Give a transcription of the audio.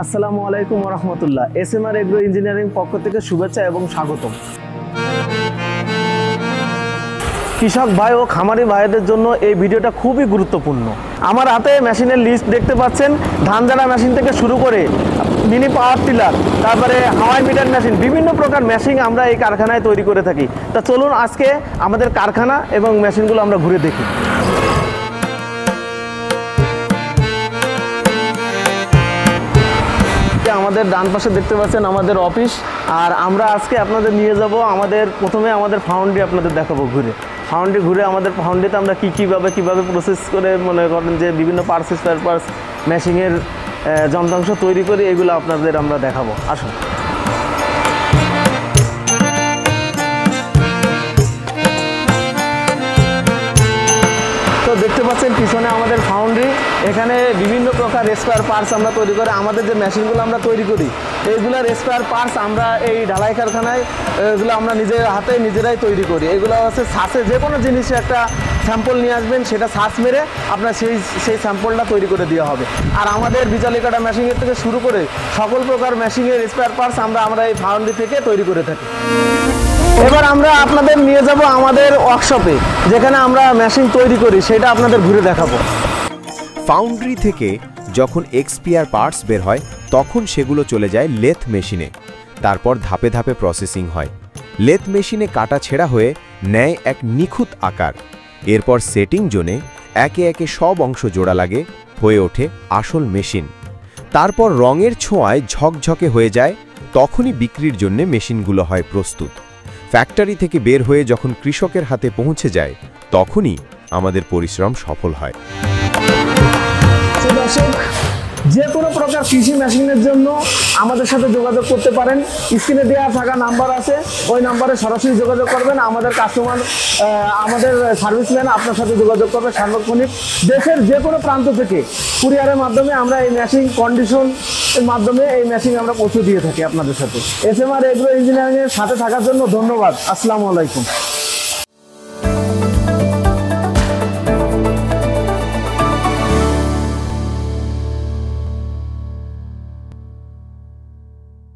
আসসালামু আলাইকুম ওয়া রাহমাতুল্লাহ। এসএমআর এগ্রো ইঞ্জিনিয়ারিং পক্ষ থেকে শুভেচ্ছা এবং স্বাগতম। কৃষক ভাই ও খামারি ভাইদের জন্য এই ভিডিওটা খুবই গুরুত্বপূর্ণ। আমার হাতে মেশিনের লিস্ট দেখতে পাচ্ছেন। ধান ঝাড়া মেশিন থেকে শুরু করে মিনি পাওয়ার টিলার, তারপরে হাওয়াই মিটার মেশিন, বিভিন্ন প্রকার মেশিন আমরা এই কারখানায় তৈরি করে থাকি। তা চলুন আজকে আমাদের কারখানা এবং মেশিনগুলো আমরা ঘুরে দেখি। আমাদের ডান পাশে দেখতে পাচ্ছেন আমাদের অফিস, আর আমরা আজকে আপনাদের নিয়ে যাব প্রথমে আমাদের ফাউন্ড্রি আপনাদের দেখাবো ঘুরে আমাদের ফাউন্ড্রিতে আমরা কীভাবে প্রসেস করে মনে করেন যে বিভিন্ন পার্টস স্পেয়ার পার্টস মেশিনের যন্ত্রাংশ তৈরি করি, এগুলো আপনাদের আমরা দেখাবো। আসুন। তো দেখতে পাচ্ছেন পিছনে আমাদের ফাউন্ড্রি, এখানে বিভিন্ন প্রকার স্পেয়ার পার্টস আমরা তৈরি করে আমাদের যে মেশিনগুলো আমরা তৈরি করি এইগুলোর স্পেয়ার পার্টস আমরা এই ঢালাই কারখানায় এগুলো আমরা নিজের হাতে নিজেরাই তৈরি করি। এগুলো হচ্ছে ছাঁচে যে কোনো জিনিসে একটা স্যাম্পল নিয়ে আসবেন, সেটা ছাঁচ মেরে আপনার সেই স্যাম্পলটা তৈরি করে দেওয়া হবে। আর আমাদের বিচালি কাটা মেশিনের থেকে শুরু করে সকল প্রকার মেশিনের স্পেয়ার পার্টস আমরা এই ফাউন্ড্রি থেকে তৈরি করে থাকি। এবার আমরা আপনাদের নিয়ে যাব আমাদের ওয়ার্কশপে, যেখানে আমরা মেশিন তৈরি করি, সেটা আপনাদের ঘুরে দেখাবো। ফাউন্ড্রি থেকে যখন এক্সপিআর পার্টস বের হয় তখন সেগুলো চলে যায় লেথ মেশিনে, তারপর ধাপে ধাপে প্রসেসিং হয়। লেথ মেশিনে কাটা ছেঁড়া হয়ে নেয় এক নিখুঁত আকার। এরপর সেটিং জোনে একে একে সব অংশ জোড়া লাগে, হয়ে ওঠে আসল মেশিন। তারপর রঙের ছোঁয়ায় ঝকঝকে হয়ে যায়, তখনই বিক্রির জন্য মেশিনগুলো হয় প্রস্তুত। ফ্যাক্টরি থেকে বের হয়ে যখন কৃষকের হাতে পৌঁছে যায় তখনই আমাদের পরিশ্রম সফল হয়। দর্শক, যে কোনো প্রকার কৃষি মেশিনের জন্য আমাদের সাথে যোগাযোগ করতে পারেন। স্ক্রিনে দেওয়া থাকা নাম্বার আছে, ওই নাম্বারে সরাসরি যোগাযোগ করবেন। আমাদের কাস্টমার, আমাদের সার্ভিসম্যান আপনার সাথে যোগাযোগ করবে সার্বক্ষণিক। দেশের যে কোনো প্রান্ত থেকে কুরিয়ারের মাধ্যমে আমরা এই মেশিন কন্ডিশনের মাধ্যমে এই মেশিন আমরা পৌঁছে দিয়ে থাকি আপনাদের সাথে। এসএমআর এগ্রো ইঞ্জিনিয়ারিংয়ের সাথে থাকার জন্য ধন্যবাদ। আসসালামু আলাইকুম।